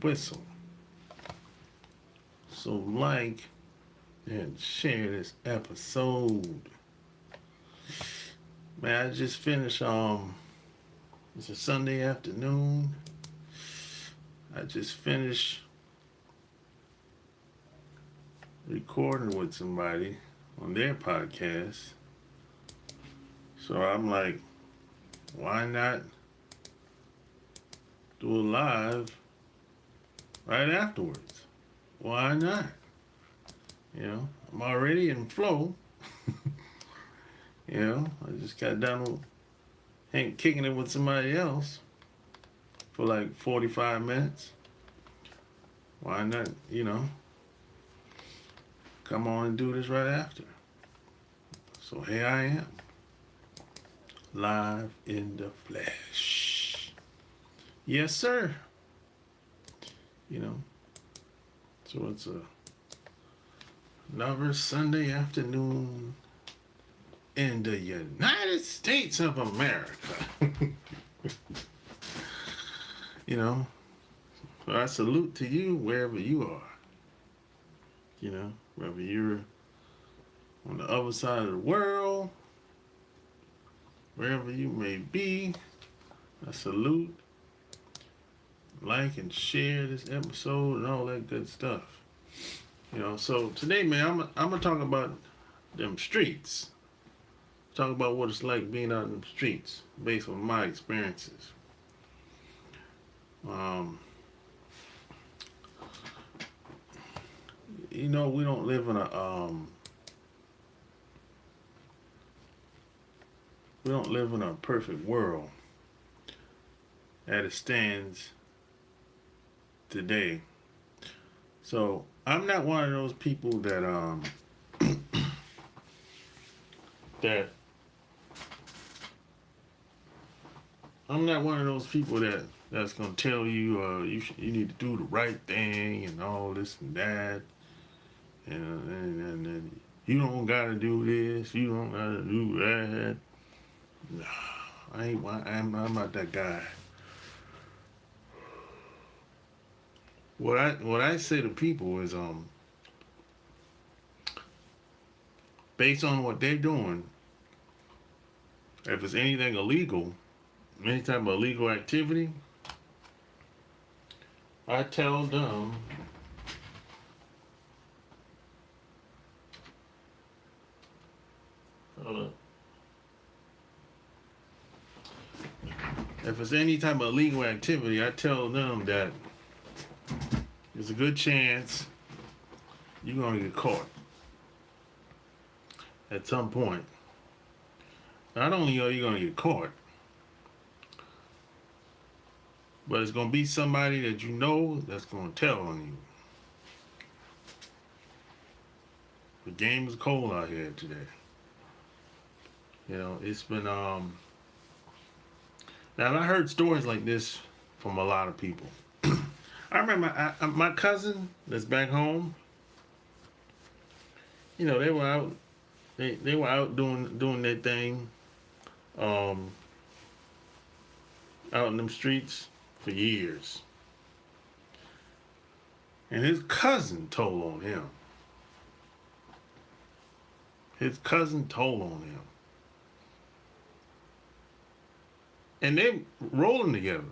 whistle. So like and share this episode. Man, I just finished it's a Sunday afternoon. I just finished recording with somebody on their podcast. So I'm like, why not do a live right afterwards? Why not? I'm already in flow. I just got done kicking it with somebody else for like 45 minutes. Why not, come on and do this right after? So here I am, live in the flesh. Yes, sir. So it's another Sunday afternoon in the United States of America. So I salute to you wherever you are. Whether you're on the other side of the world, wherever you may be, I salute, like, and share this episode and all that good stuff. So today, man, I'm gonna talk about them streets. Talk about what it's like being out in the streets based on my experiences. We don't live in a perfect world as it stands today. So I'm not one of those people that that I'm not one of those people that's gonna tell you you need to do the right thing and all this and that, and you don't gotta do this, you don't gotta do that. No, I'm not that guy. What I say to people is based on what they're doing, if it's anything illegal, any type of illegal activity, I tell them if it's any type of illegal activity, I tell them that there's a good chance you're gonna get caught at some point. Not only are you gonna get caught, but it's gonna be somebody that you know that's gonna tell on you. The game is cold out here today. It's been now I heard stories like this from a lot of people. I remember my cousin that's back home. They were out. They were out doing their thing, out in them streets for years. And his cousin told on him. And they rolling together,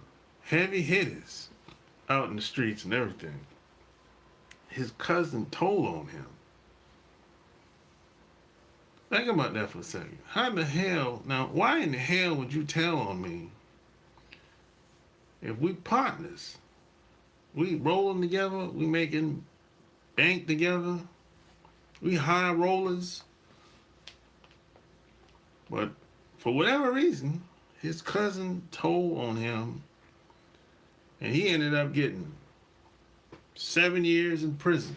heavy hitters, out in the streets and everything. His cousin told on him. Think about that for a second. Why in the hell would you tell on me if we partners? We rolling together, we making bank together, we high rollers. But for whatever reason, his cousin told on him, and he ended up getting 7 years in prison.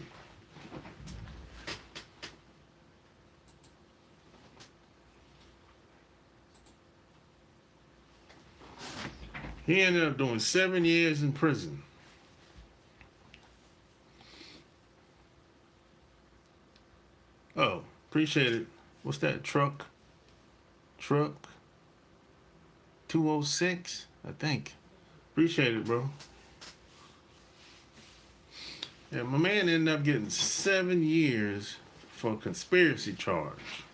He ended up doing 7 years in prison. Oh, appreciate it. What's that? Truck 206, I think. Appreciate it, bro. And my man ended up getting 7 years for a conspiracy charge.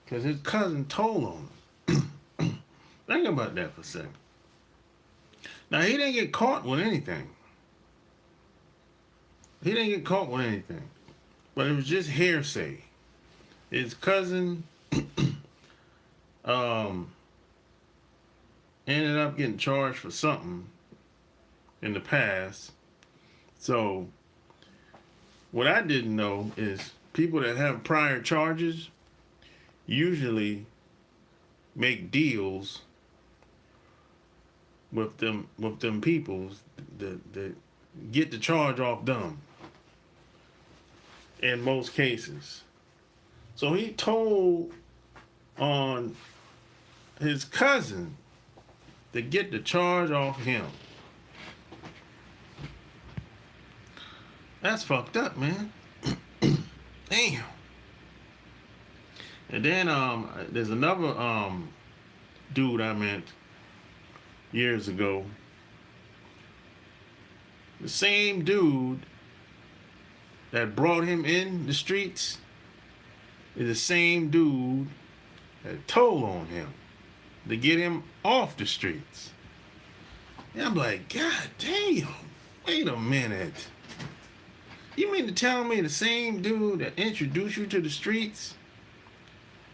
Because his cousin told on him. Think about that for a second. Now, he didn't get caught with anything. He didn't get caught with anything. But it was just hearsay. His cousin ended up getting charged for something in the past. So, what I didn't know is people that have prior charges usually make deals with them people that get the charge off them in most cases. So he told on his cousin to get the charge off him. That's fucked up, man. Damn. And then there's another dude I met years ago. The same dude that brought him in the streets is the same dude that told on him to get him off the streets. And I'm like, God damn, wait a minute. You mean to tell me the same dude that introduced you to the streets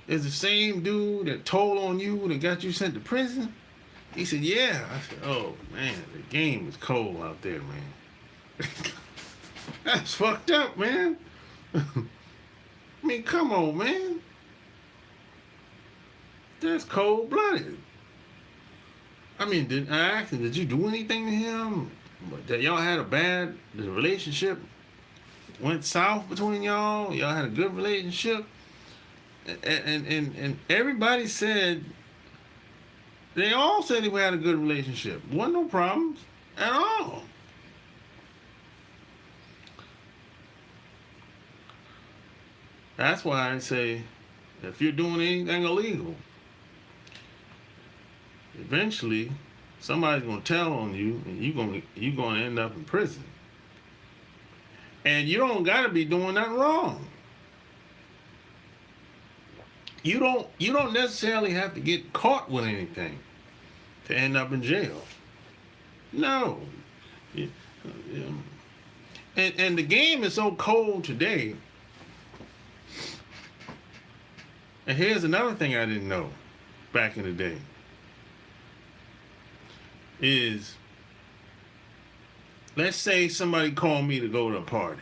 is the same dude that told on you that got you sent to prison? He said, yeah. I said, oh, man, the game is cold out there, man. That's fucked up, man. I mean, come on, man. That's cold-blooded. I mean, I asked him, did you do anything to him? That y'all had the relationship went south between y'all? Y'all had a good relationship? And everybody said, they all said they had a good relationship. Wasn't no problems at all. That's why I say, if you're doing anything illegal, eventually somebody's gonna tell on you, and you're gonna end up in prison. And you don't gotta be doing nothing wrong. You don't necessarily have to get caught with anything to end up in jail. No. And the game is so cold today. And here's another thing I didn't know back in the day. Is, let's say somebody called me to go to a party.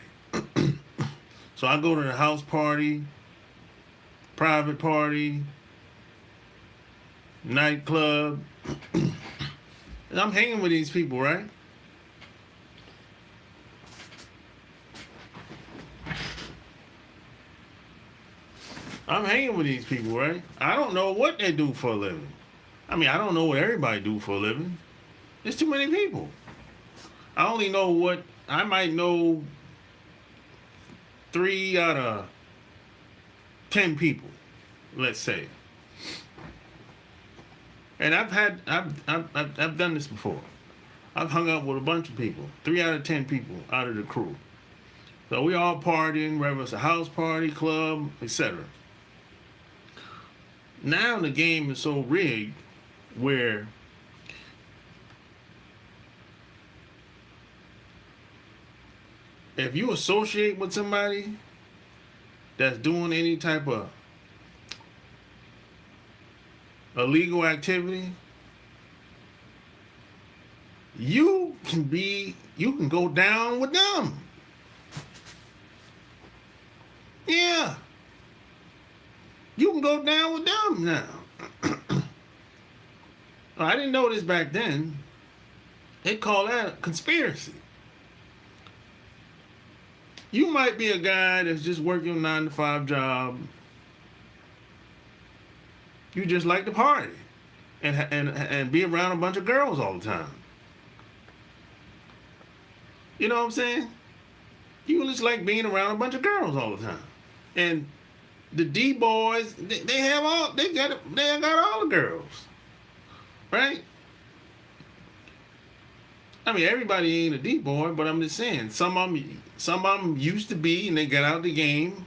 So I go to the house party, private party, nightclub, and I'm hanging with these people, right? I'm hanging with these people, right? I don't know what they do for a living. I mean, I don't know what everybody do for a living. There's too many people. I only know what, I might know 3 out of 10 people, let's say. And I've done this before. I've hung out with a bunch of people, 3 out of 10 people out of the crew. So we all partying, whether it's a house party, club, etc. Now the game is so rigged where if you associate with somebody that's doing any type of illegal activity, you can go down with them. Yeah. You can go down with them now. I didn't know this back then. They call that a conspiracy. You might be a guy that's just working a 9-to-5 job. You just like to party and be around a bunch of girls all the time. You know what I'm saying? You just like being around a bunch of girls all the time. And the D boys, they got all the girls, right? I mean, everybody ain't a D-boy, but I'm just saying, some of them used to be, and they got out the game,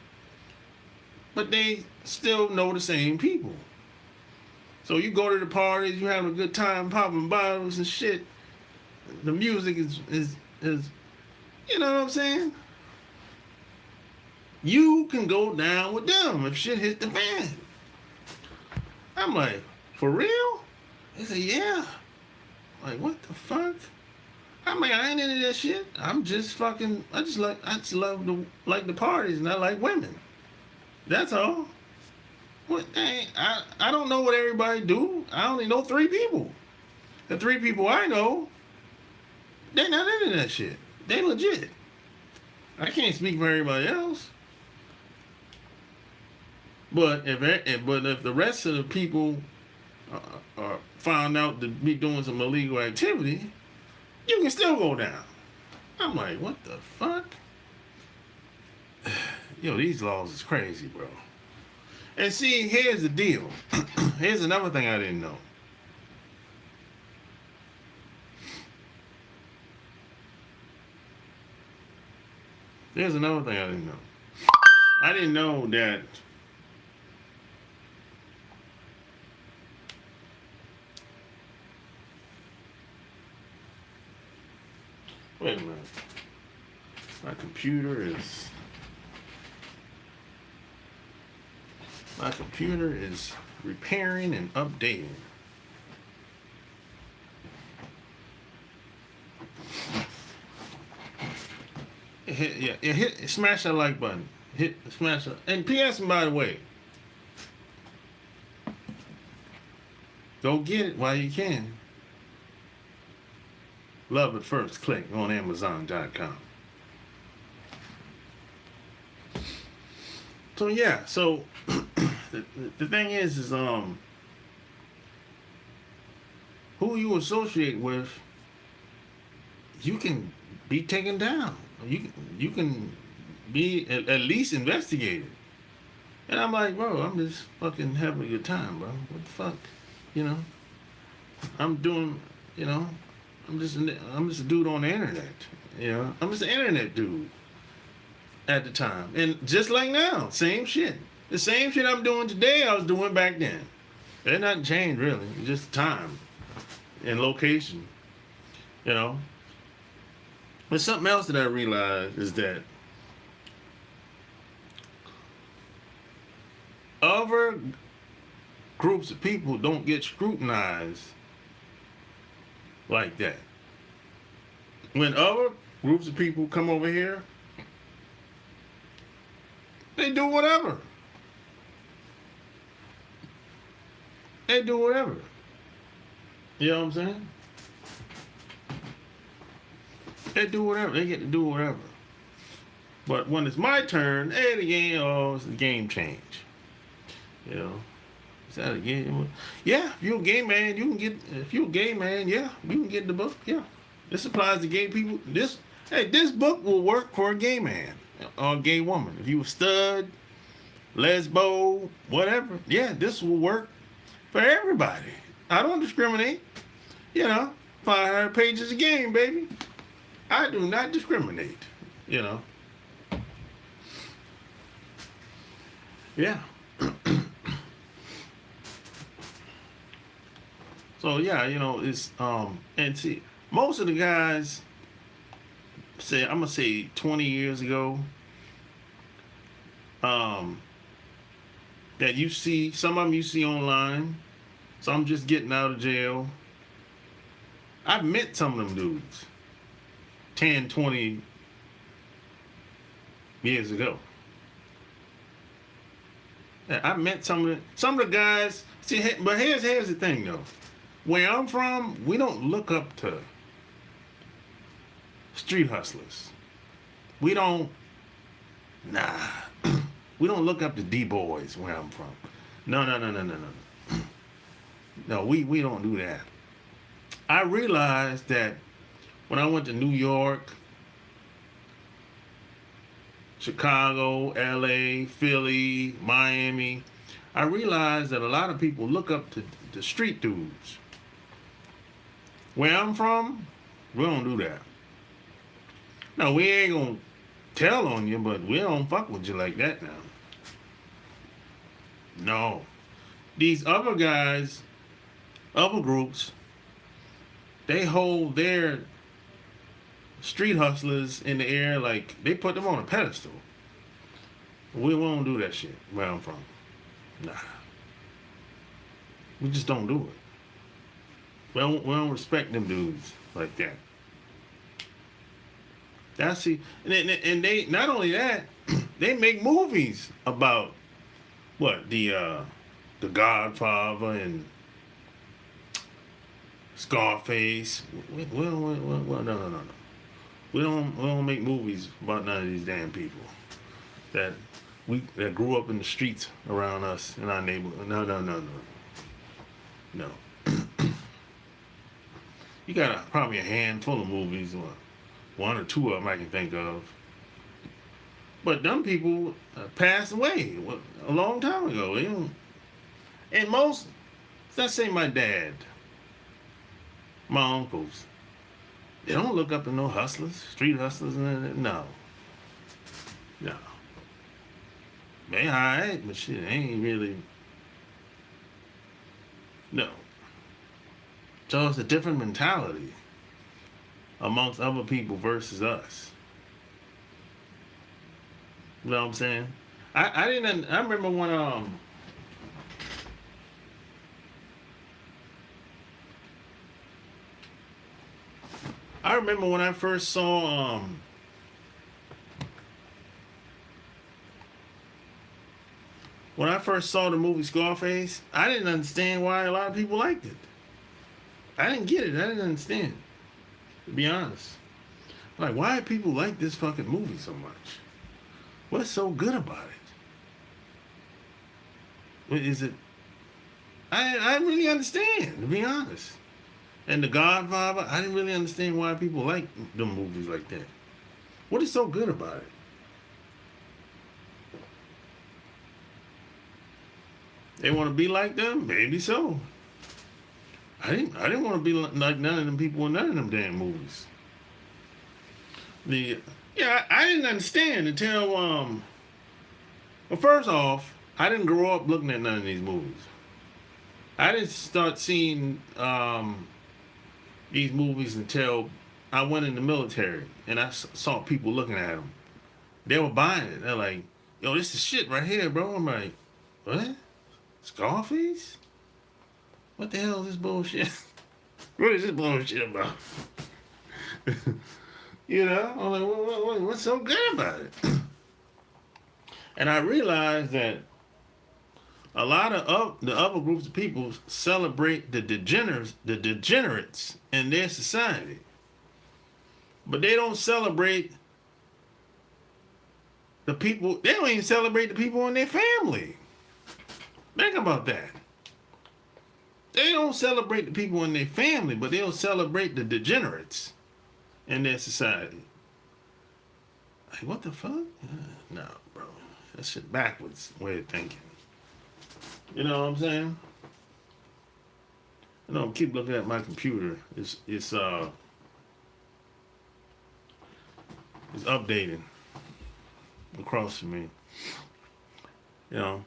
but they still know the same people. So you go to the parties, you having a good time, popping bottles and shit. The music is you know what I'm saying? You can go down with them if shit hit the fan. I'm like, for real? They say, yeah. Like, what the fuck? I'm like, I ain't into that shit. I'm just fucking. I just love the parties, and I like women. That's all. What? I don't know what everybody do. I only know 3 people. The 3 people I know, they not into that shit. They legit. I can't speak for everybody else. But if the rest of the people are found out to be doing some illegal activity, you can still go down. I'm like, what the fuck? Yo, these laws is crazy, bro. And see, here's the deal. Here's another thing I didn't know. There's another thing I didn't know. I didn't know that wait a minute. My computer is repairing and updating. Smash that like button. Smash it. And PS, by the way, go get it while you can. Love at first click on Amazon.com. So yeah, so the thing is who you associate with, you can be taken down. You can be at least investigated. And I'm like, bro, I'm just fucking having a good time, bro. What the fuck, you know? I'm doing, you know, I'm just a dude on the internet, you know. I'm just an internet dude at the time, and just like now, same shit. The same shit I'm doing today, I was doing back then. It nothing changed really. It's just time and location, you know. But something else that I realized is that other groups of people don't get scrutinized like that. When other groups of people come over here, they do whatever. They do whatever. You know what I'm saying? They do whatever. They get to do whatever. But when it's my turn, hey, it's a game change. You know? Is that a game? Yeah, if you're a gay man, you can get, if you're a gay man, yeah, you can get the book, yeah. This applies to gay people. This book will work for a gay man or a gay woman. If you a stud, lesbo, whatever, yeah, this will work for everybody. I don't discriminate. You know, 500 pages a game, baby. I do not discriminate, you know. Yeah. So yeah, you know, it's and see, most of the guys say, I'm gonna say 20 years ago, that you see, some of them you see online, some just getting out of jail. I've met some of them dudes 10, 20 years ago. I met some of the guys. See, but here's the thing though. Where I'm from, we don't look up to street hustlers. We don't. Nah. We don't look up to D-boys where I'm from. No. No, we don't do that. I realized that when I went to New York, Chicago, LA, Philly, Miami, I realized that a lot of people look up to the street dudes. Where I'm from, We don't do that. Now, we ain't gonna tell on you, but we don't fuck with you like that now. No. These other guys, other groups, they hold their street hustlers in the air like they put them on a pedestal. We won't do that shit where I'm from. Nah. We just don't do it. We don't respect them dudes like that. That's the, and they not only that, they make movies about what the Godfather and Scarface. Well, no. We don't make movies about none of these damn people that grew up in the streets around us in our neighborhood. No. You got probably a handful of movies, or one or two of them I can think of. But them people passed away a long time ago. And most, let's say my dad, my uncles, they don't look up to no hustlers, street hustlers, no. They alright, but shit, they ain't really, no. So it's a different mentality amongst other people versus us. You know what I'm saying? I remember when I first saw the movie Scarface, I didn't understand why a lot of people liked it. I didn't get it. I didn't understand, to be honest. Like, why do people like this fucking movie so much? What's so good about it? What is it? I didn't really understand, to be honest. And The Godfather, I didn't really understand why people like them movies like that. What is so good about it? They want to be like them? Maybe so. I didn't want to be like none of them people in none of them damn movies. I didn't understand until well, first off, I didn't grow up looking at none of these movies. I didn't start seeing these movies until I went in the military and I saw people looking at them. They were buying it. They're like, "Yo, this is shit right here, bro." I'm like, "What? Scarface? What the hell is this bullshit? What is this bullshit about?" You know, I'm like, what's so good about it? And I realized that a lot of the other groups of people celebrate the degenerates in their society, but they don't celebrate the people. They don't even celebrate the people in their family. Think about that. They don't celebrate the people in their family, but they'll celebrate the degenerates in their society. Like, what the fuck? No, bro. That shit backwards way of thinking. You know what I'm saying? You know, keep looking at my computer. It's updating across from me. You know,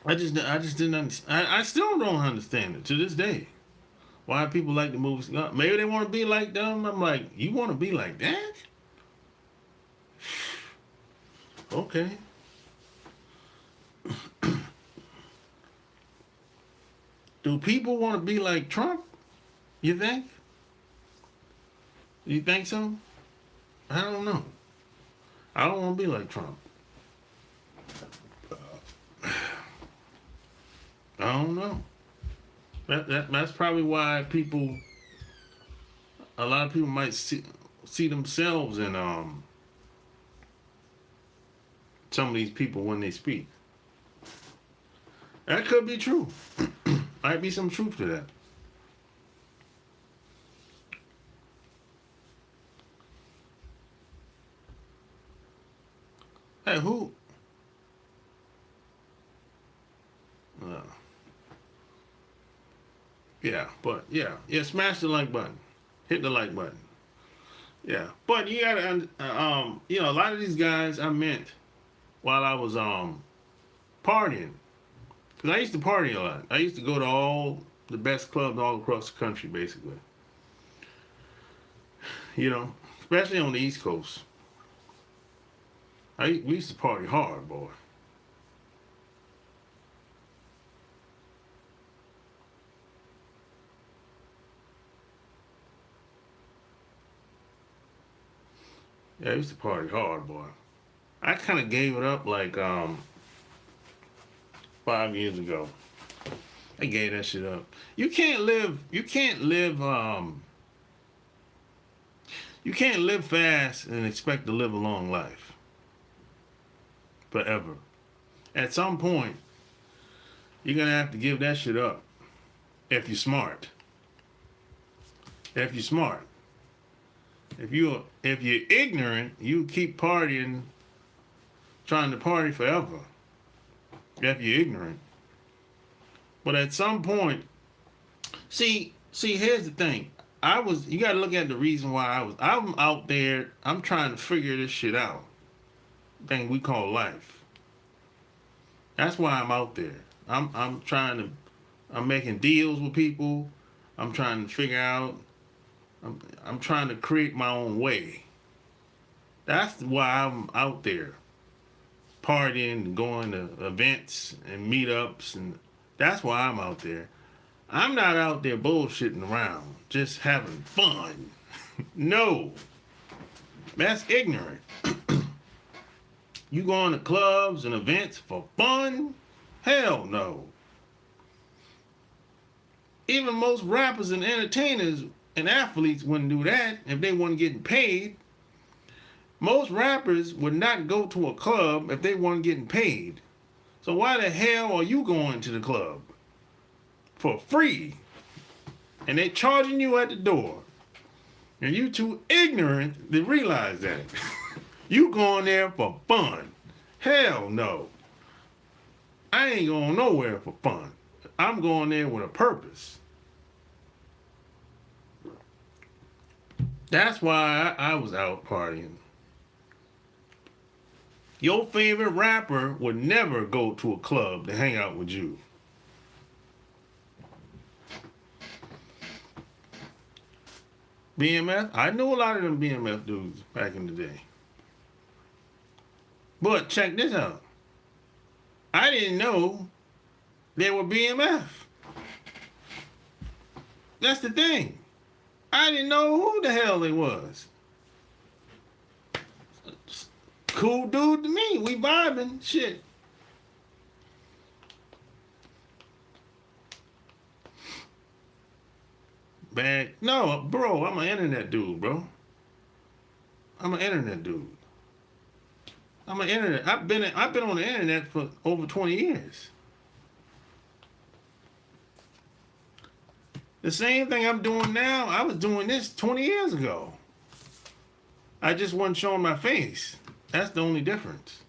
I just didn't understand. I still don't understand it to this day. Why people like the movies? Maybe they want to be like them. I'm like, you want to be like that? Okay. Do people want to be like Trump? You think? You think so? I don't know. I don't want to be like Trump. I don't know. That's probably why a lot of people might see themselves in some of these people when they speak. That could be true. Might be some truth to that. Hey, who? Yeah, but yeah, smash the like button. Hit the like button. Yeah, but you gotta, you know, a lot of these guys I met while I was partying, cause I used to party a lot. I used to go to all the best clubs all across the country, basically. You know, especially on the East Coast. We used to party hard, boy. Yeah, I used to party hard, boy. I kind of gave it up like 5 years ago. I gave that shit up. You can't live. You can't live fast and expect to live a long life forever. At some point, you're gonna have to give that shit up. If you're smart. If you're smart. If you're ignorant, you keep partying, trying to party forever. If you're ignorant. But at some point, here's the thing. You gotta look at the reason why I'm out there, I'm trying to figure this shit out. Thing we call life. That's why I'm out there. I'm making deals with people. I'm trying to figure out, I'm trying to create my own way. That's why I'm out there. Partying, going to events and meetups, and that's why I'm out there. I'm not out there bullshitting around, just having fun. No, that's ignorant. You going to clubs and events for fun? Hell no. Even most rappers and entertainers and athletes wouldn't do that if they weren't getting paid. Most rappers would not go to a club if they weren't getting paid. So why the hell are you going to the club? For free. And they charging you at the door. And you too ignorant to realize that. You going there for fun. Hell no. I ain't going nowhere for fun. I'm going there with a purpose. That's why I was out partying. Your favorite rapper would never go to a club to hang out with you. BMF, I knew a lot of them BMF dudes back in the day. But check this out. I didn't know they were BMF. That's the thing. I didn't know who the hell they was. Cool dude to me. We vibing. Shit. Bad. No, bro, I'm an internet dude, bro. I'm an internet dude. I've been on the internet for over 20 years. The same thing I'm doing now, I was doing this 20 years ago. I just wasn't showing my face. That's the only difference.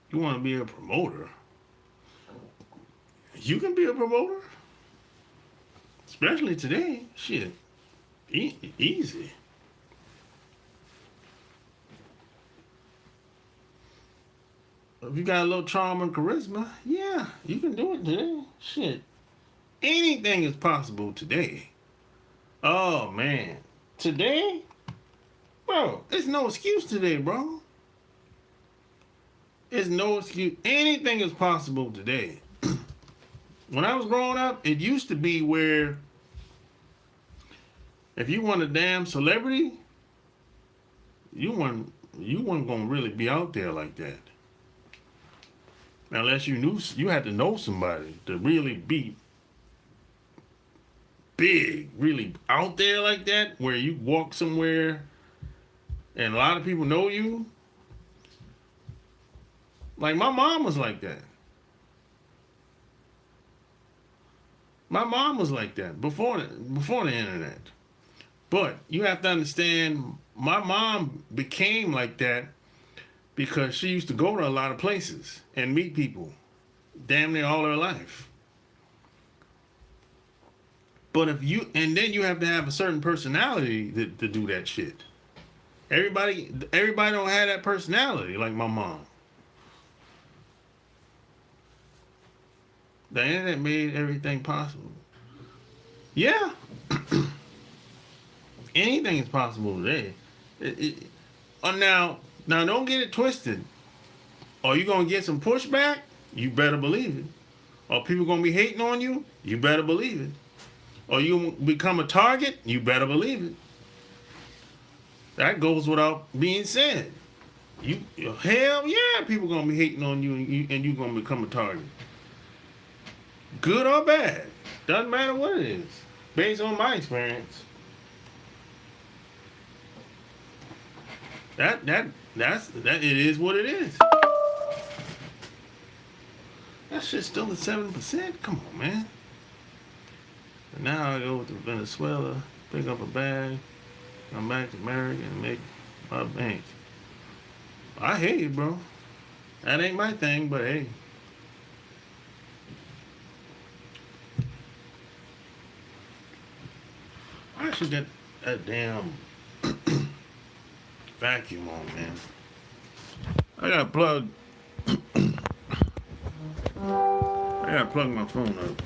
You want to be a promoter? You can be a promoter. Especially today. Shit. Easy. If you got a little charm and charisma, yeah, you can do it today. Shit. Anything is possible today. Oh, man. Today? Bro, there's no excuse today, bro. There's no excuse. Anything is possible today. When I was growing up, it used to be where if you want a damn celebrity, you weren't gonna really be out there like that. Unless you had to know somebody to really be big, really out there like that, where you walk somewhere and a lot of people know you. Like my mom was like that. My mom was like that before the internet. But you have to understand, my mom became like that because she used to go to a lot of places and meet people damn near all her life. But if you, and then you have to have a certain personality to do that shit. Everybody don't have that personality like my mom. The internet made everything possible. Yeah, anything is possible today. Now don't get it twisted. Are you gonna get some pushback? You better believe it. Are people gonna be hating on you? You better believe it. Or you become a target? You better believe it. That goes without being said. You hell yeah, people gonna be hating on you, and you gonna become a target. Good or bad, doesn't matter what it is. Based on my experience, that's it is what it is. That shit's still at 7%. Come on, man. And now I go to Venezuela, pick up a bag, come back to America, and make my bank. I hear you, bro. That ain't my thing, but hey. I should get that damn vacuum on, man. I gotta plug my phone up.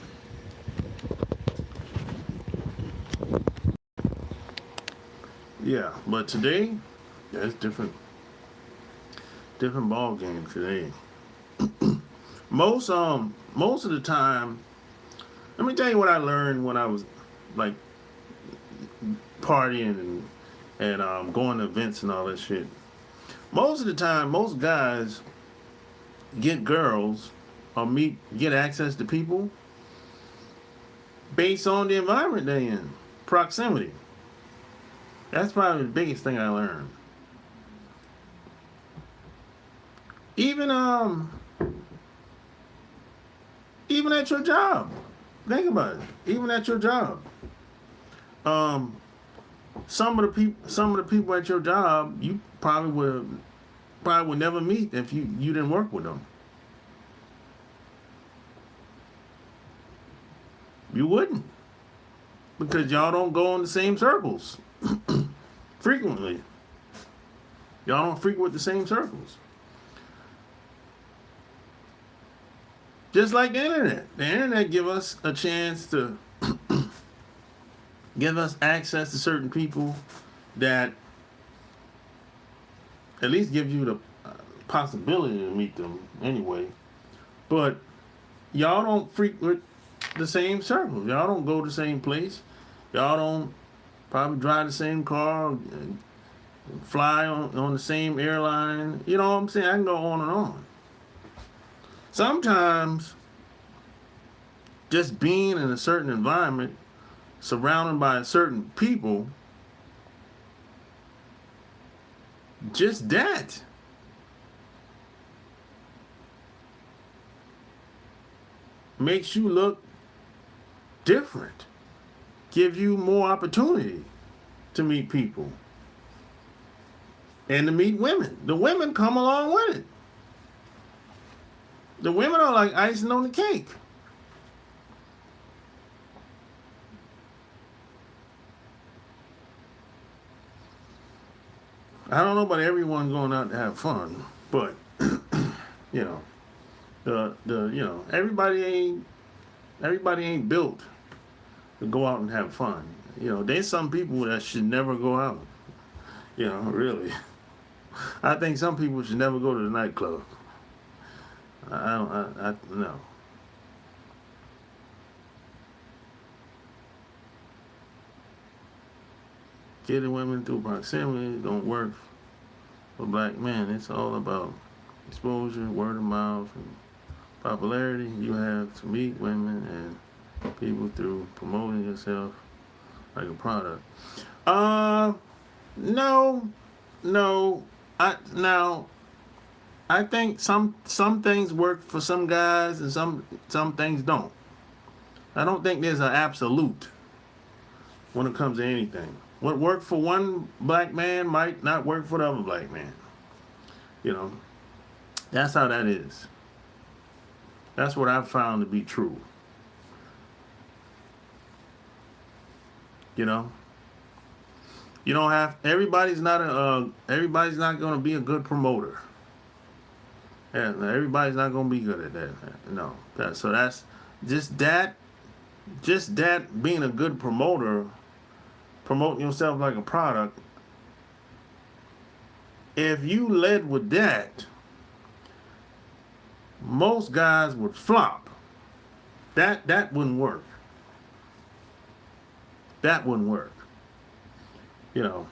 Yeah, but today, that's different ball game today. most of the time, let me tell you what I learned when I was like partying and going to events and all that shit. Most of the time, most guys get girls or get access to people based on the environment they're in, proximity. That's probably the biggest thing I learned. Even at your job, think about it. Even at your job, some of the people at your job you probably would never meet if you didn't work with them. You wouldn't, because y'all don't go in the same circles frequently. Y'all don't frequent the same circles. Just like the internet give us a chance to give us access to certain people that at least gives you the possibility to meet them anyway. But y'all don't frequent the same circles. Y'all don't go to the same place. Y'all don't probably drive the same car, and fly on the same airline. You know what I'm saying? I can go on and on. Sometimes just being in a certain environment, surrounded by certain people, just that makes you look different, give you more opportunity to meet people and to meet women. The women come along with it. The women are like icing on the cake. I don't know about everyone going out to have fun, but you know, everybody ain't built to go out and have fun. You know, there's some people that should never go out. You know, really. I think some people should never go to the nightclub. I no. Getting women through proximity don't work for black men. It's all about exposure, word of mouth, and popularity you have to meet women and people through promoting yourself like a product. No. I think some things work for some guys and some things don't. I don't think there's an absolute when it comes to anything. What worked for one black man might not work for the other black man. You know, that's how that is. That's what I've found to be true. You know, you don't have everybody's not going to be a good promoter. And everybody's not going to be good at that. No, so that's just that. Just that being a good promoter, promoting yourself like a product. If you led with that, most guys would flop. That wouldn't work. That wouldn't work. You know,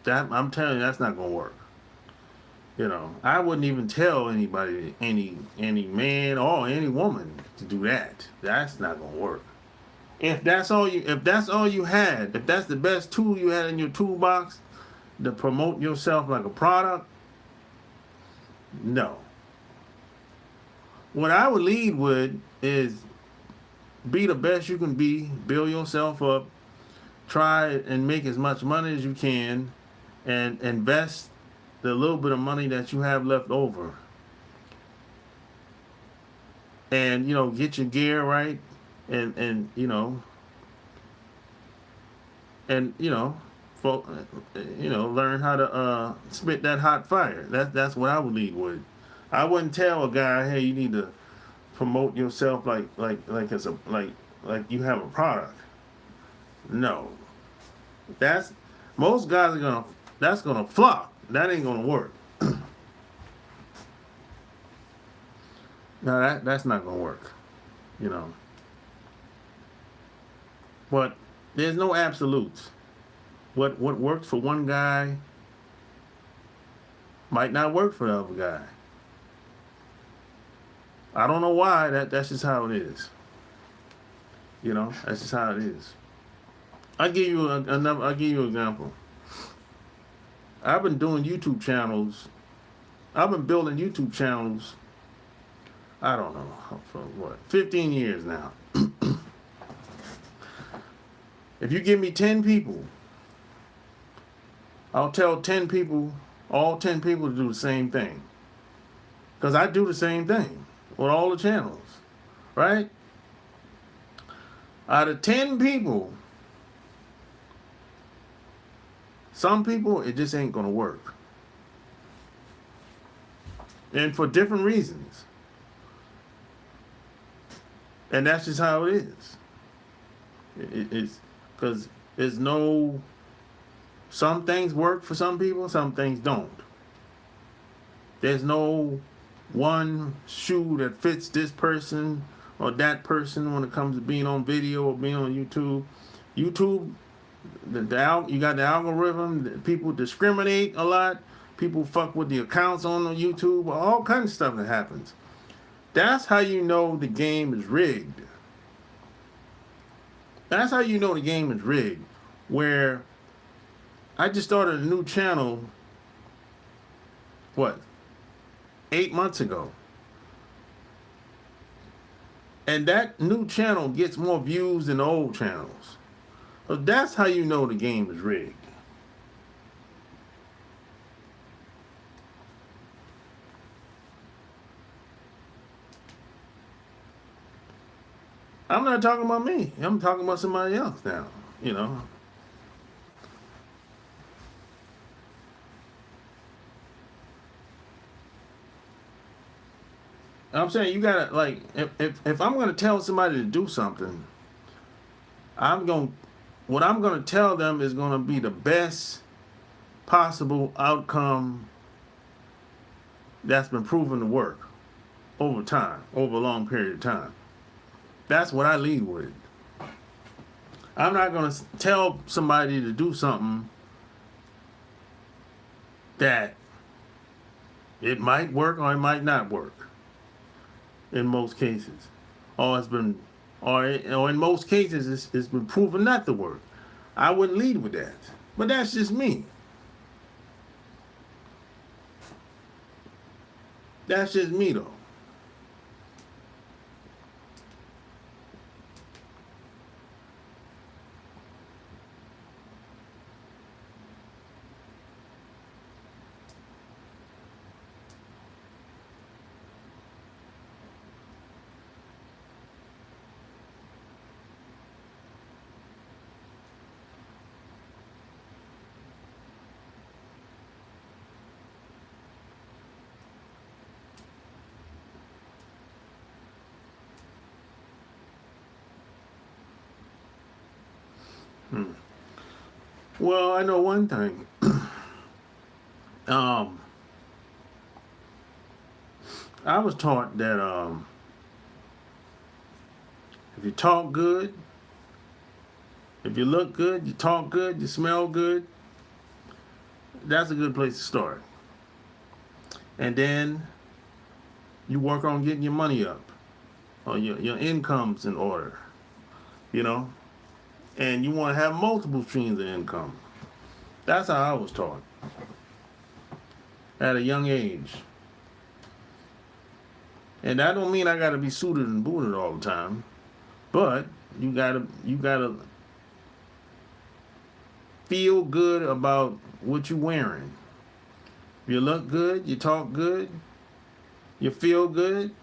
that I'm telling you, that's not gonna work. You know, I wouldn't even tell anybody, any man or any woman to do that. That's not gonna work. If that's all you had, if that's the best tool you had in your toolbox to promote yourself like a product, no. What I would lead with is be the best you can be, build yourself up, try and make as much money as you can, and invest the little bit of money that you have left over. And, get your gear right, and learn how to spit that hot fire. That's what I would lead with. I wouldn't tell a guy, hey, you need to promote yourself like you have a product. No, that's most guys that's gonna flop. That ain't gonna work. No, that's not gonna work. But there's no absolutes. What works for one guy might not work for the other guy. I don't know why. That's just how it is. That's just how it is. I'll give you an example. I've been doing YouTube channels. I've been building YouTube channels. I don't know for 15 years now. If you give me 10 people, I'll tell 10 people, all 10 people to do the same thing. Because I do the same thing with all the channels, right? Out of 10 people, some people, it just ain't gonna work. And for different reasons. And that's just how it is. It's because some things work for some people, some things don't. There's no one shoe that fits this person or that person when it comes to being on video or being on YouTube. YouTube, you got the algorithm. People discriminate a lot. People fuck with the accounts on YouTube. All kinds of stuff that happens. That's how you know the game is rigged. That's how you know the game is rigged. Where I just started a new channel, 8 months ago. And that new channel gets more views than the old channels. So that's how you know the game is rigged. I'm not talking about me. I'm talking about somebody else now, I'm saying you gotta, like, if I'm gonna tell somebody to do something, what I'm gonna tell them is gonna be the best possible outcome that's been proven to work over time, over a long period of time. That's what I lead with. I'm not gonna tell somebody to do something that it might work or it might not work. In most cases, or in most cases, it's been proven not to work. I wouldn't lead with that, but that's just me. That's just me, though. Well, I know one thing. um, I was taught that if you talk good, if you look good, you talk good, you smell good, that's a good place to start. And then you work on getting your money up, or your income's in order, you know? And you want to have multiple streams of income. That's how I was taught at a young age. And that don't mean I gotta be suited and booted all the time, but you gotta feel good about what you're wearing. You look good, you talk good, you feel good,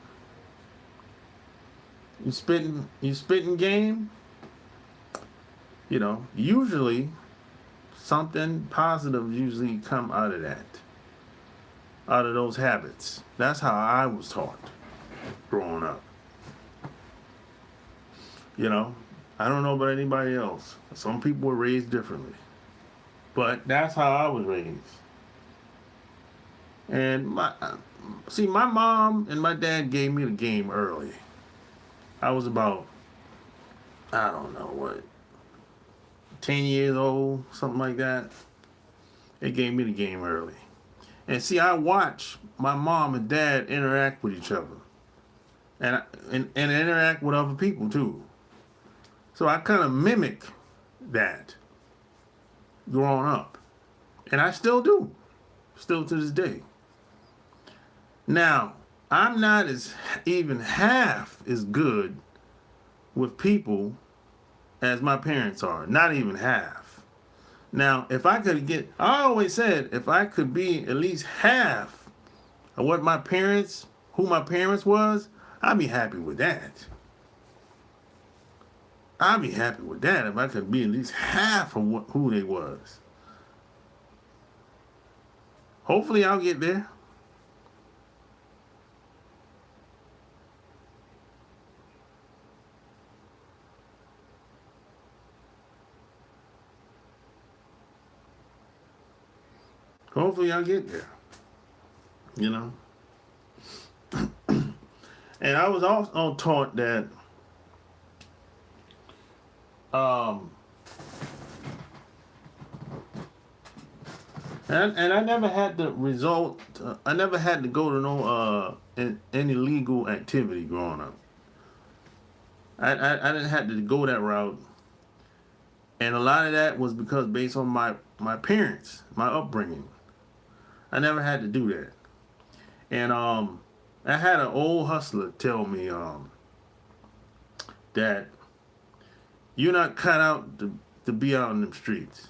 you spitting game. You know, usually something positive usually come out of that, out of those habits. That's how I was taught growing up. You know, I don't know about anybody else. Some people were raised differently, but that's how I was raised. And my mom and my dad gave me the game early. I was about, I don't know what, 10 years old, something like that. They gave me the game early. And see, I watched my mom and dad interact with each other, and interact with other people too. So I kind of mimic that growing up, and I still do, still to this day. Now, I'm not even half as good with people as my parents are. Not even half. Now, if I could I always said, if I could be at least half of what who my parents was, I'd be happy with that. I'd be happy with that if I could be at least half of who they was. Hopefully I'll get there. Hopefully I'll get there. You know? And I was also taught that and I never had the result. I never had to go to no any legal activity growing up. I didn't have to go that route, and a lot of that was because based on my parents, my upbringing. I never had to do that, and I had an old hustler tell me that you're not cut out to be out in the streets.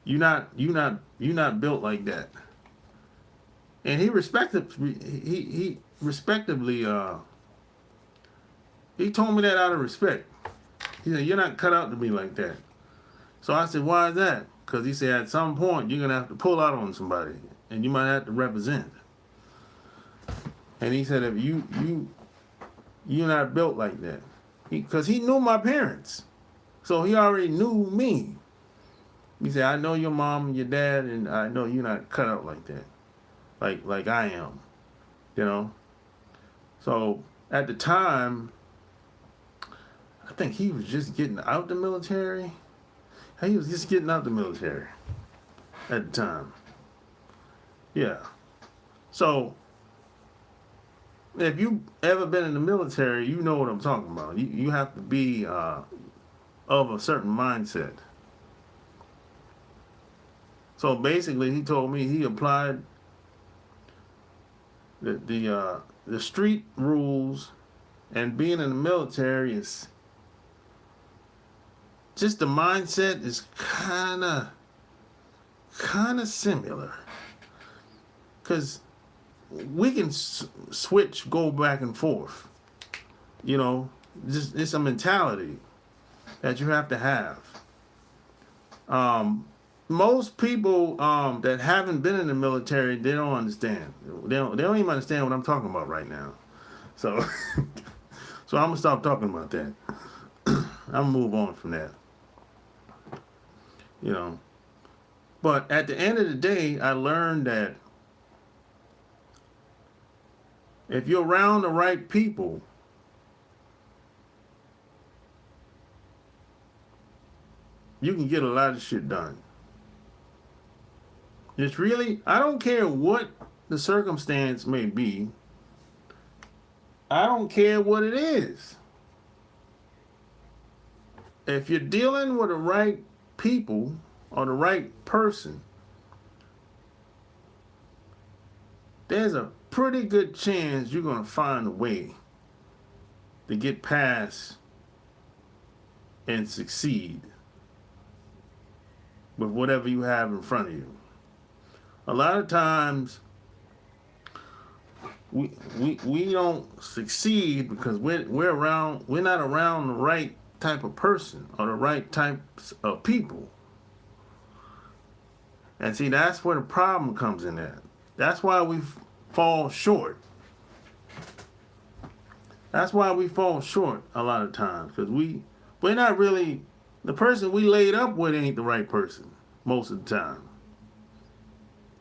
You're not built like that. And he respectively he told me that out of respect. He said, you're not cut out to be like that. So I said, why is that? Because he said at some point you're gonna have to pull out on somebody, and you might have to represent. And he said, if you're not built like that, because he knew my parents, so he already knew me. He said, I know your mom and your dad, and I know you're not cut out like that, like I am, you know. So at the time, I think he was just getting out the military. He was just getting out the military at the time. Yeah. So if you ever been in the military, you know what I'm talking about. You have to be of a certain mindset. So basically, he told me he applied the street rules, and being in the military is just the mindset is kind of similar, because we can switch, go back and forth. You know, it's a mentality that you have to have. Most people that haven't been in the military, they don't understand. They don't even understand what I'm talking about right now. So, so I'm gonna stop talking about that. I'm gonna move on from that. you know. But at the end of the day, I learned that if you're around the right people, you can get a lot of shit done. It's really, I don't care what the circumstance may be. I don't care what it is. If you're dealing with the right people or the right person, there's a pretty good chance you're going to find a way to get past and succeed with whatever you have in front of you. A lot of times we don't succeed because we're not around the right type of person or the right types of people. And see, that's where the problem comes in at. That's why we fall short. That's why we fall short a lot of times, because we're not really, the person we laid up with ain't the right person most of the time.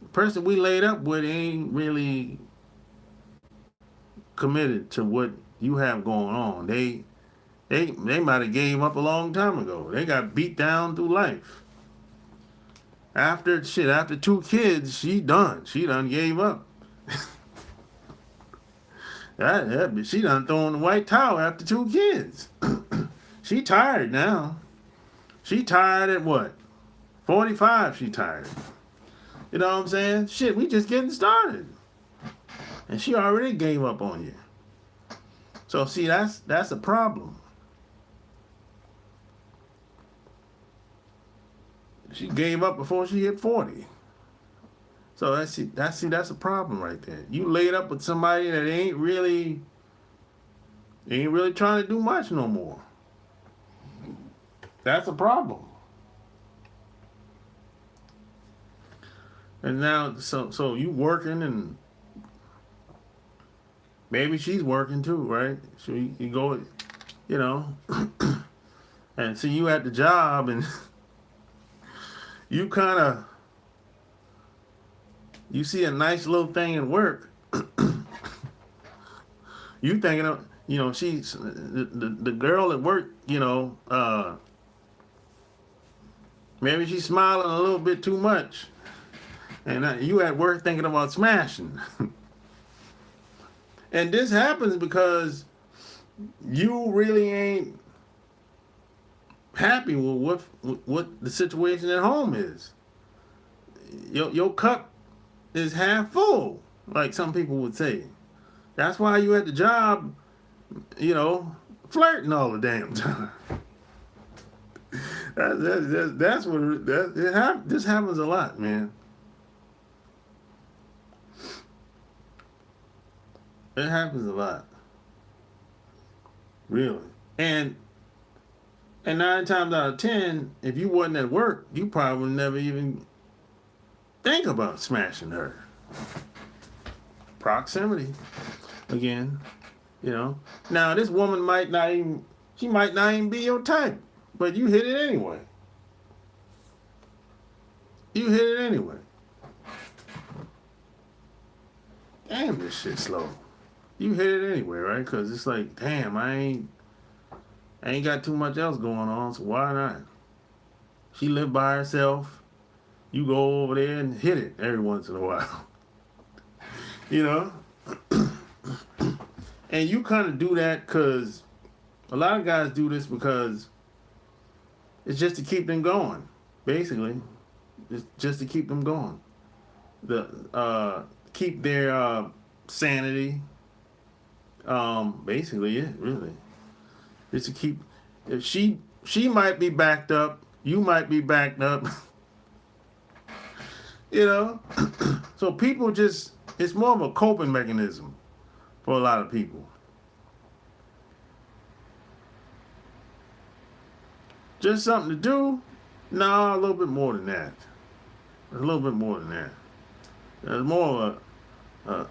The person we laid up with ain't really committed to what you have going on. They might have gave up a long time ago. They got beat down through life. After 2 kids, she done gave up. She done thrown the white towel after 2 kids. She tired now. She tired at what? 45 she tired. You know what I'm saying? Shit, we just getting started. And she already gave up on you. So see, that's a problem. She gave up before she hit 40. So that's a problem right there. You laid up with somebody that ain't really trying to do much no more. That's a problem. And now, so you working, and maybe she's working too, right? So you go, you know, and see you at the job, and you see a nice little thing at work. You thinking of, you know, she's the girl at work, you know, maybe she's smiling a little bit too much. And you at work thinking about smashing. And this happens because you really ain't happy with what the situation at home is. Your cup is half full, like some people would say. That's why you at the job, you know, flirting all the damn time. That's what this happens a lot, man. It happens a lot, really. And 9 times out of 10, if you wasn't at work, you probably would never even think about smashing her. Proximity, again, you know. Now this woman might not even be your type, but you hit it anyway. You hit it anyway. Damn, this shit slow. You hit it anyway, right? Because it's like, damn, I ain't got too much else going on, so why not? She lived by herself. You go over there and hit it every once in a while. You know? And you kind of do that because a lot of guys do this because it's just to keep them going, basically. It's just to keep them going. Keep their sanity. Basically, yeah, really. It's to keep. If she might be backed up, you might be backed up. You know, so people just, it's more of a coping mechanism for a lot of people. Just something to do? No, a little bit more than that. A little bit more than that. There's more of a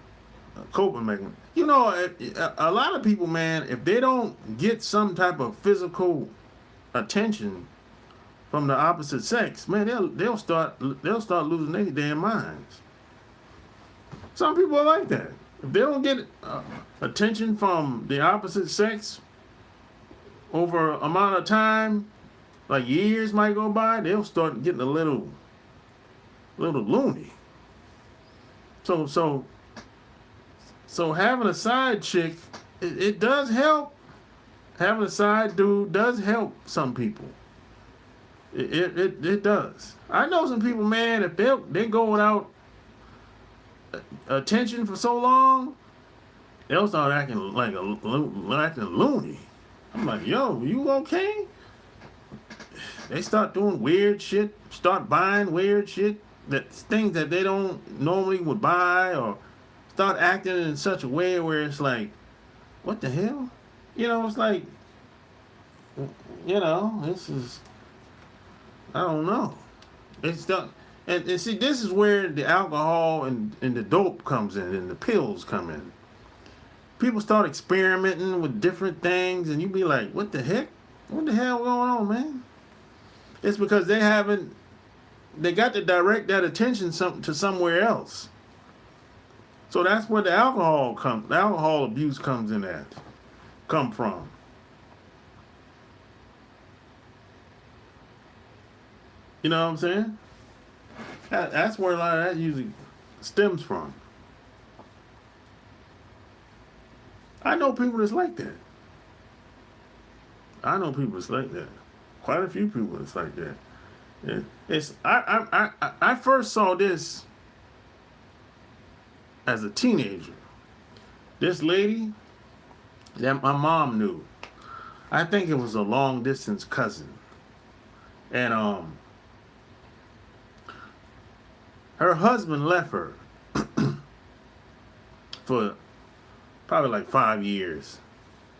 coping mechanism. You know, a lot of people, man, if they don't get some type of physical attention from the opposite sex, man, they'll start losing their damn minds. Some people are like that. If they don't get attention from the opposite sex over an amount of time, like years might go by, they'll start getting a little loony. So having a side chick, it does help. Having a side dude does help some people. It does. I know some people, man, if they go without attention for so long, they'll start acting like acting loony. I'm like, yo, you okay? They start doing weird shit, start buying weird shit, things that they don't normally would buy, or start acting in such a way where it's like, what the hell? It's like, this is, I don't know. It's done. And see, this is where the alcohol and the dope comes in, and the pills come in. People start experimenting with different things, and you be like, what the heck? What the hell going on, man? It's because they got to direct that attention to somewhere else. So that's where the alcohol abuse come from. You know what I'm saying? That's where a lot of that usually stems from. I know people that's like that. Quite a few people that's like that. I first saw this as a teenager. This lady that my mom knew, I think it was a long distance cousin, and her husband left her for probably like 5 years,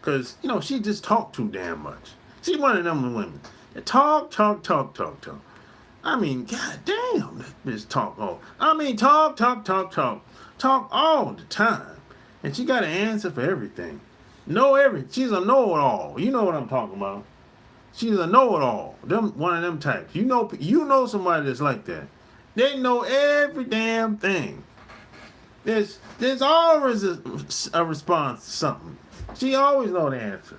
because she just talked too damn much. She's one of them women that talk. I mean, god damn, that bitch talk all. I mean, talk all the time, and she got an answer for everything. She's a know-it-all. You know what I'm talking about. She's a know-it-all. One of them types. You know somebody that's like that. They know every damn thing. There's always a response to something. She always know the answer.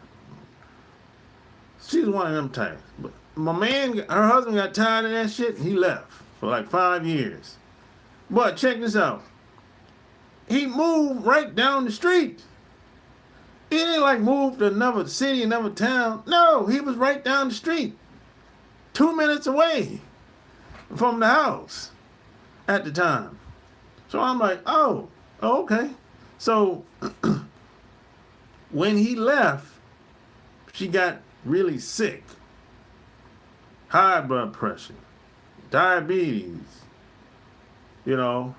She's one of them types. But her husband got tired of that shit, and he left for like 5 years. But check this out. He moved right down the street. He didn't like move to another city, another town. No, he was right down the street. 2 minutes away from the house at the time. So I'm like, oh, okay. So when he left, she got really sick. High blood pressure, diabetes, and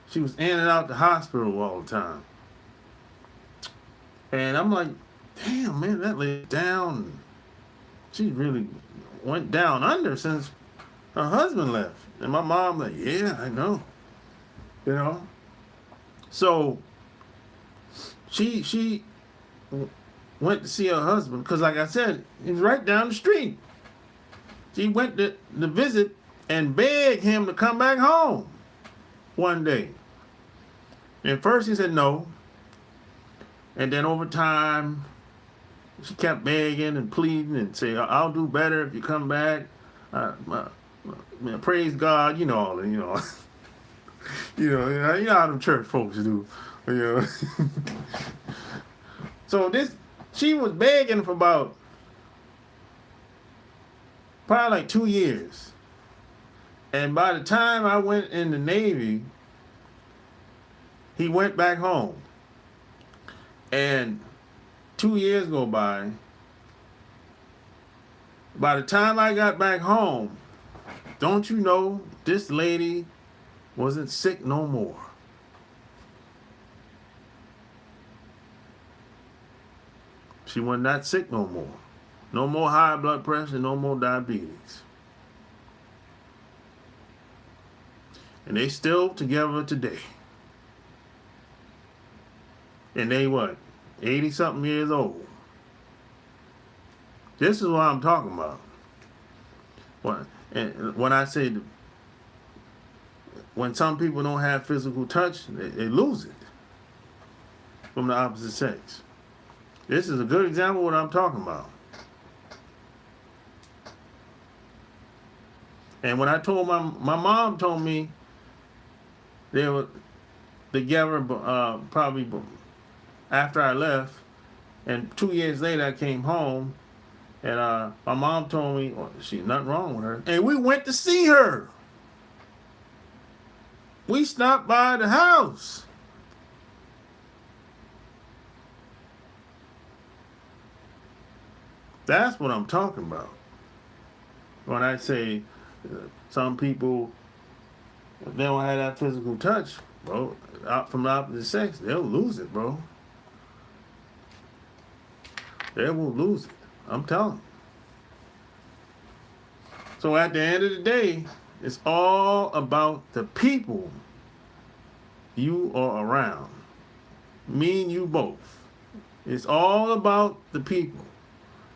she was in and out the hospital all the time. And I'm like, damn, man, that lady down. She really went down under since her husband left. And my mom like, yeah, I know. So she went to see her husband, because like I said, he was right down the street. She went to visit and begged him to come back home one day. And first he said no. And then over time, she kept begging and pleading and saying, I'll do better if you come back. Praise God, all that, you know how them church folks do, So she was begging for about probably like 2 years. And by the time I went in the Navy, he went back home. And 2 years go by. By the time I got back home, don't you know, this lady wasn't sick no more. She was not sick no more. No more high blood pressure, no more diabetes. And they still together today. And they what? 80-something years old. This is what I'm talking about. And when I say when some people don't have physical touch, they lose it from the opposite sex. This is a good example of what I'm talking about. And when I told my mom told me they were together probably after I left, and 2 years later I came home, and my mom told me, well, she's nothing wrong with her, and we went to see her. We stopped by the house. That's what I'm talking about. When I say some people, if they don't have that physical touch, bro, from the opposite sex, they'll lose it, bro. They will lose it. I'm telling you. So at the end of the day, it's all about the people you are around. Me and you both. It's all about the people.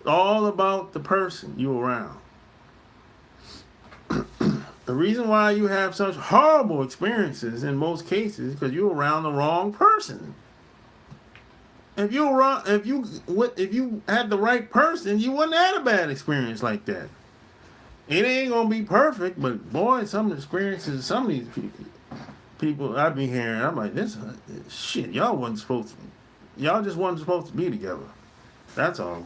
All about the person you around. The reason why you have such horrible experiences in most cases is because you're around the wrong person. If you had the right person, you wouldn't have had a bad experience like that. It ain't gonna be perfect, but boy, some of the experiences, some of these people I've been hearing, I'm like, this shit, y'all just wasn't supposed to be together. That's all.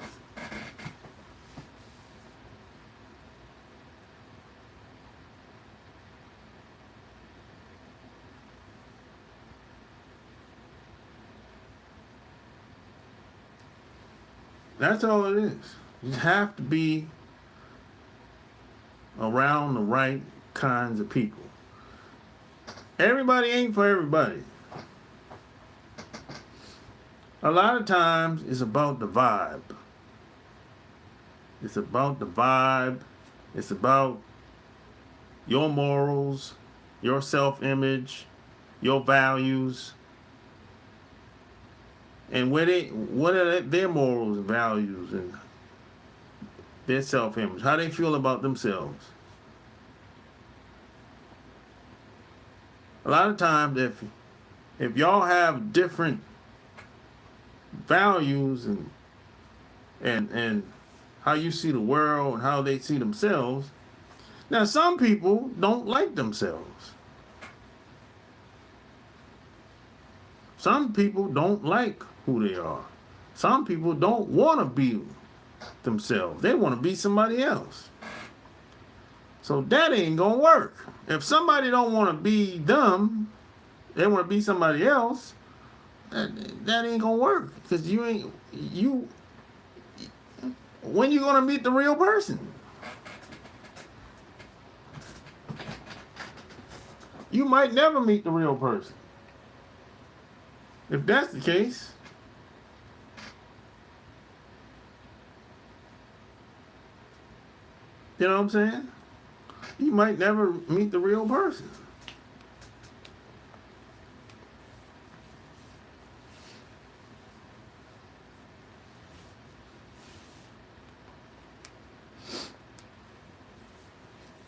That's all it is. You have to be around the right kinds of people. Everybody ain't for everybody. A lot of times it's about the vibe. It's about the vibe. It's about your morals, your self-image, your values. And what are their morals and values and their self-image? How they feel about themselves. A lot of times, if y'all have different values and how you see the world and how they see themselves, now some people don't like themselves. Some people don't like who they are. Some people don't want to be themselves. They want to be somebody else. So that ain't gonna work. If somebody don't want to be them, they want to be somebody else, that ain't gonna work. Because when you gonna meet the real person? You might never meet the real person. If that's the case, you know what I'm saying? You might never meet the real person.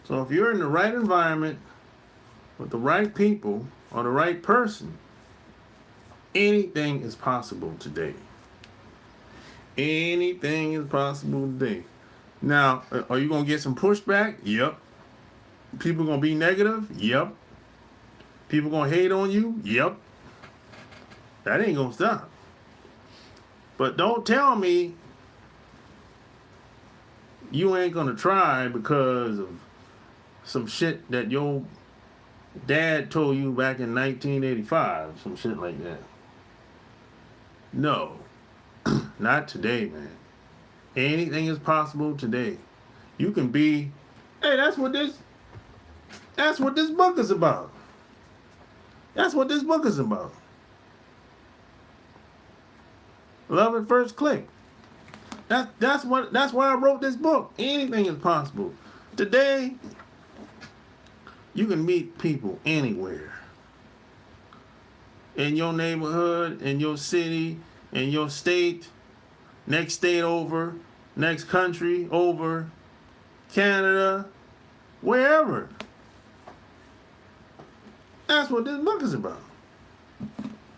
So if you're in the right environment with the right people or the right person, anything is possible today. Anything is possible today. Now, are you going to get some pushback? Yep. People going to be negative? Yep. People going to hate on you? Yep. That ain't going to stop. But don't tell me you ain't going to try because of some shit that your dad told you back in 1985. Some shit like that. No. Not today, man. Anything is possible today. You can be, hey, that's what this book is about. That's what this book is about. Love at first click. That's why I wrote this book. Anything is possible. Today, you can meet people anywhere. In your neighborhood, in your city, in your state, next state over, next country over, Canada, wherever. That's what this book is about.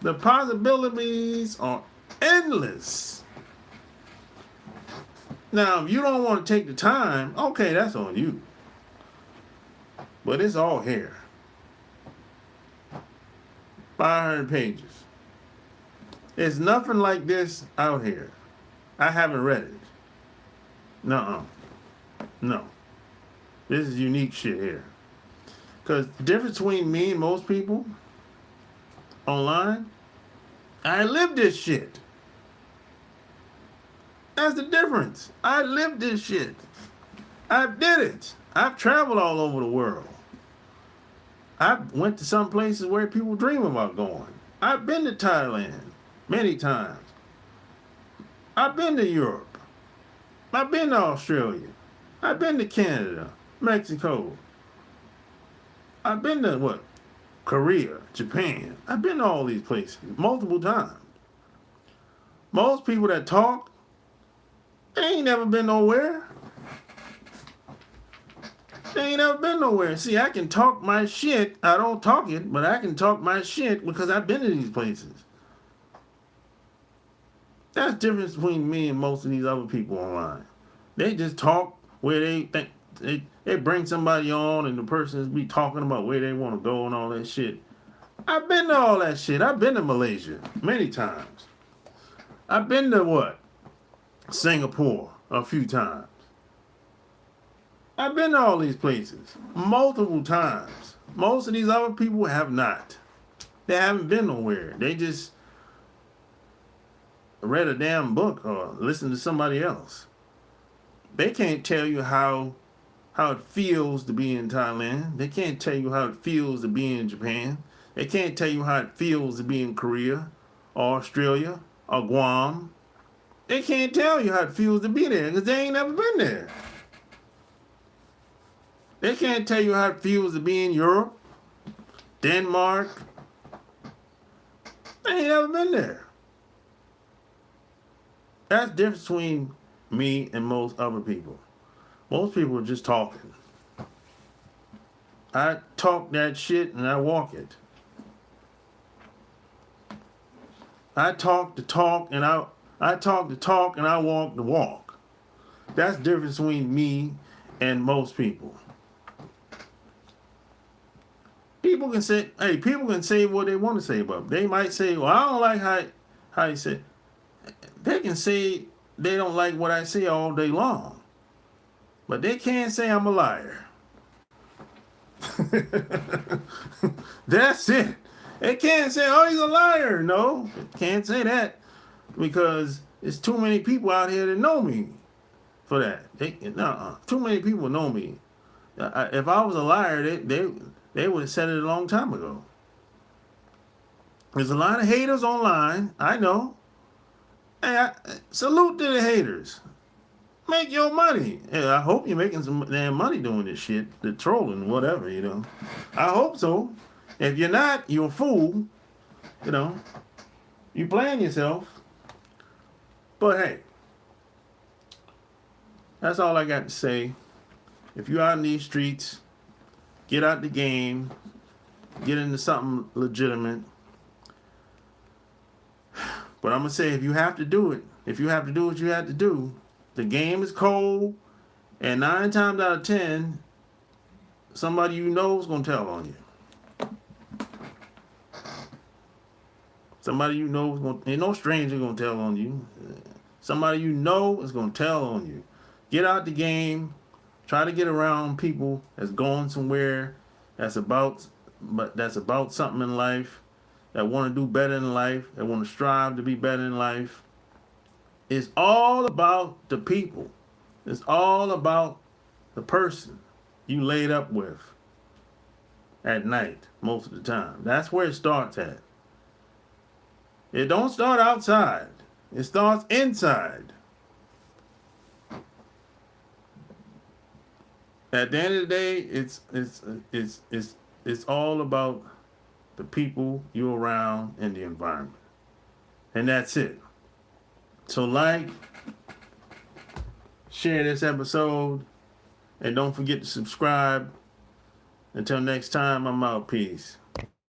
The possibilities are endless. Now, if you don't want to take the time, okay, that's on you. But it's all here. 500 pages. There's nothing like this out here. I haven't read it. Nuh-uh. No. This is unique shit here. Because the difference between me and most people online, I live this shit. That's the difference. I live this shit. I did it. I've traveled all over the world. I went to some places where people dream about going. I've been to Thailand many times. I've been to Europe. I've been to Australia. I've been to Canada, Mexico. I've been to what? Korea, Japan. I've been to all these places multiple times. Most people that talk, they ain't never been nowhere. They ain't never been nowhere. See, I can talk my shit. I don't talk it, but I can talk my shit because I've been to these places. That's the difference between me and most of these other people online. They just talk where they think they bring somebody on and the person be talking about where they want to go and all that shit. I've been to all that shit. I've been to Malaysia many times. I've been to what? Singapore a few times. I've been to all these places multiple times. Most of these other people have not. They haven't been nowhere. They just read a damn book or listened to somebody else. They can't tell you how it feels to be in Thailand. They can't tell you how it feels to be in Japan. They can't tell you how it feels to be in Korea or Australia or Guam. They can't tell you how it feels to be there because they ain't never been there. They can't tell you how it feels to be in Europe, Denmark. They ain't never been there. That's the difference between me and most other people. Most people are just talking. I talk that shit and I walk it. I talk the talk and I talk the talk and I walk the walk. That's the difference between me and most people. People can say what they want to say about it. They might say, well, I don't like how you say. They can say they don't like what I say all day long. But they can't say I'm a liar. That's it. They can't say, oh, he's a liar. No, they can't say that because there's too many people out here that know me for that. Too many people know me. If I was a liar, they would have said it a long time ago. There's a lot of haters online. I know. Hey, salute to the haters. Make your money. I hope you're making some damn money doing this shit. The trolling, whatever, you know. I hope so. If you're not, you're a fool. You know. You playing yourself. But hey. That's all I got to say. If you're out in these streets, get out the game. Get into something legitimate. But I'm going to say, if you have to do it, if you have to do what you have to do, the game is cold, and 9 times out of 10, somebody you know is going to tell on you. Somebody you know is going to, ain't no stranger going to tell on you. Somebody you know is going to tell on you. Get out the game. Try to get around people that's going somewhere that's about something in life, that want to do better in life, that want to strive to be better in life. It's all about the people. It's all about the person you laid up with at night most of the time. That's where it starts at. It don't start outside. It starts inside. At the end of the day, it's all about the people you're around and the environment. And that's it. So like, share this episode, and don't forget to subscribe. Until next time, I'm out. Peace.